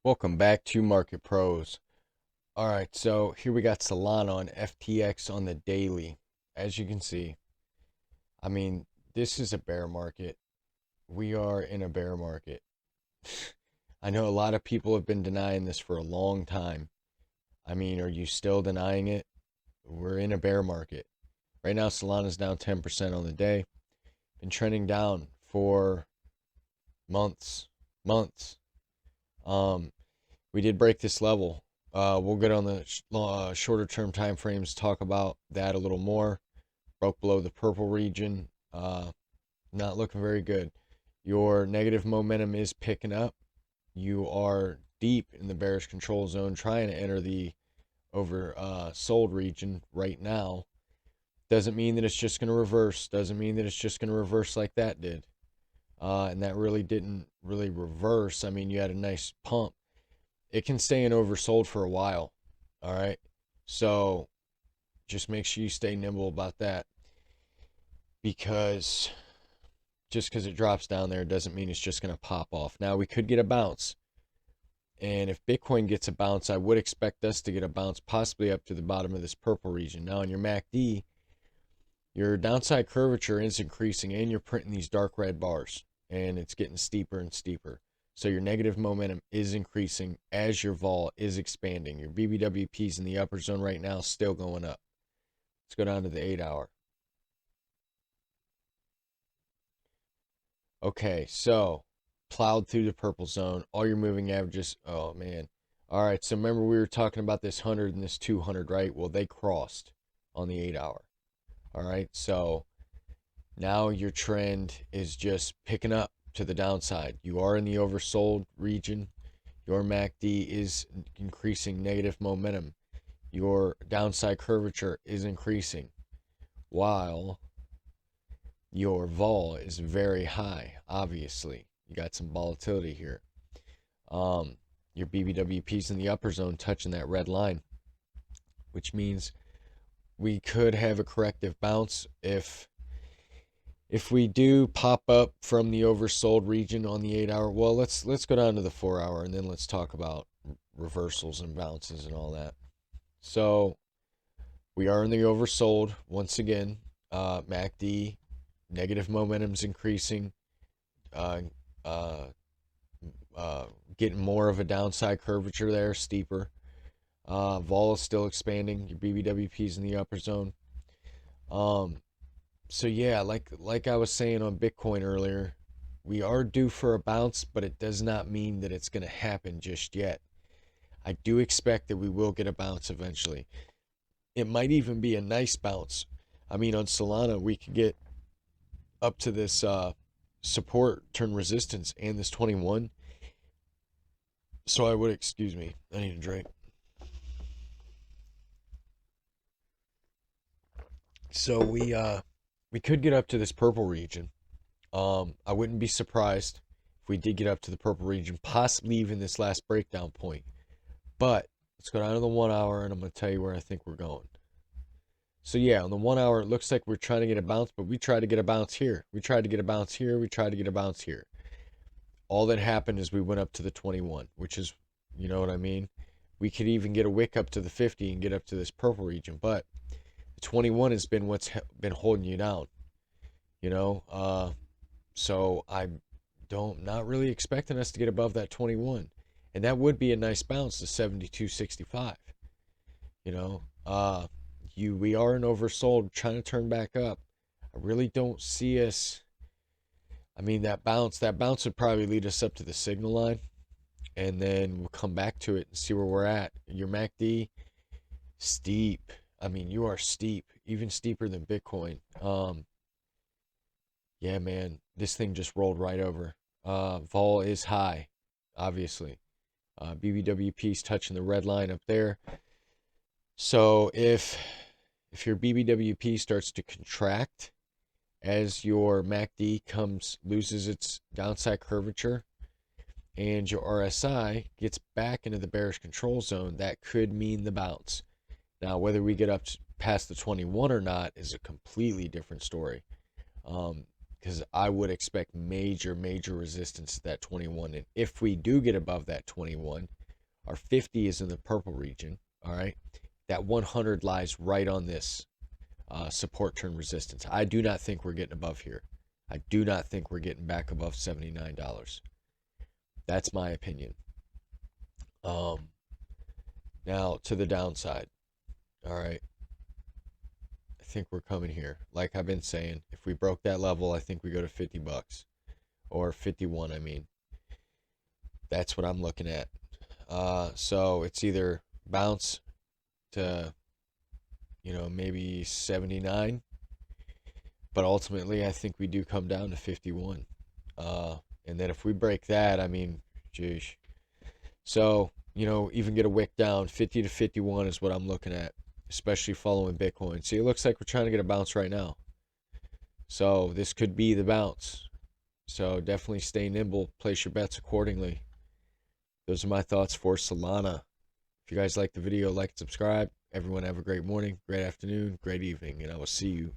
Welcome back to Market Pros. All right, so here we got Solana on FTX on the daily. As you can see, I mean, this is a bear market. We are in a bear market. I know a lot of people have been denying this for a long time. I mean, are you still denying it? We're in a bear market. Right now, Solana's down 10% on the day. Been trending down for months, months. Um, we did break this level. We'll get on the shorter term time frames, talk about that a little more. Broke below the purple region. Not looking very good. Your negative momentum is picking up. You are deep in the bearish control zone, trying to enter the oversold region right now. Doesn't mean that it's just going to reverse. Doesn't mean that it's just going to reverse like that did. And that really didn't really reverse. I mean, you had a nice pump. It can stay in oversold for a while. All right. So just make sure you stay nimble about that, because just because it drops down there doesn't mean it's just going to pop off. Now, we could get a bounce. And if Bitcoin gets a bounce, I would expect us to get a bounce possibly up to the bottom of this purple region. Now, on your MACD, your downside curvature is increasing and you're printing these dark red bars, and it's getting steeper and steeper. So your negative momentum is increasing as your vol is expanding. Your BBWPs in the upper zone right now still going up. Let's go down to the 8-hour. Okay, so plowed through the purple zone. All your moving averages. Oh, man. All right, so remember we were talking about this 100 and this 200, right? Well, they crossed on the 8-hour. All right, so now your trend is just picking up to the downside. You are in the oversold region. Your MACD is increasing negative momentum. Your downside curvature is increasing while your vol is very high. Obviously, you got some volatility here. Your BBWP's in the upper zone touching that red line, which means we could have a corrective bounce if we do pop up from the oversold region on the 8-hour. Well, let's go down to the 4-hour and then let's talk about reversals and bounces and all that. So we are in the oversold once again. MACD negative momentum's increasing. Getting more of a downside curvature there, steeper. Vol is still expanding. Your BBWP's in the upper zone. So yeah, like I was saying on Bitcoin earlier, we are due for a bounce, but it does not mean that it's going to happen just yet. I do expect that we will get a bounce eventually. It might even be a nice bounce. I mean, on Solana, we could get up to this support turn resistance and this 21. So I would, excuse me, I need a drink. So we could get up to this purple region. I wouldn't be surprised if we did get up to the purple region, possibly even this last breakdown point. But let's go down to the 1-hour, and I'm going to tell you where I think we're going. So yeah, on the 1-hour, it looks like we're trying to get a bounce, but we tried to get a bounce here. We tried to get a bounce here. We tried to get a bounce here. All that happened is we went up to the 21, which is, you know what I mean? We could even get a wick up to the 50 and get up to this purple region, but the 21 has been what's been holding you down, you know? So I'm not really expecting us to get above that 21. And that would be a nice bounce to 72.65. You know, we are an oversold, trying to turn back up. I really don't see us. I mean, that bounce would probably lead us up to the signal line, and then we'll come back to it and see where we're at. Your MACD, steep. I mean, you are steep, even steeper than Bitcoin. Yeah, man, this thing just rolled right over. Vol is high, obviously. BBWP's touching the red line up there. So if your BBWP starts to contract as your MACD loses its downside curvature and your RSI gets back into the bearish control zone, that could mean the bounce. Now, whether we get up past the 21 or not is a completely different story. Because I would expect major resistance to that 21. And if we do get above that 21, Our 50 is in the purple region. All right. That 100 lies right on this support turn resistance. I do not think we're getting above here. I do not think we're getting back above $79. That's my opinion. Now to the downside. All right. I think we're coming here. Like I've been saying, if we broke that level, I think we go to $50 or 51. I mean, that's what I'm looking at. So it's either bounce to, maybe 79, but ultimately I think we do come down to 51. And then if we break that, I mean, geez. So, even get a wick down, 50 to 51 is what I'm looking at, especially following Bitcoin. See, it looks like we're trying to get a bounce right now. So this could be the bounce. So definitely stay nimble, place your bets accordingly. Those are my thoughts for Solana. If you guys like the video, like and subscribe. Everyone have a great morning, great afternoon, great evening, and I will see you.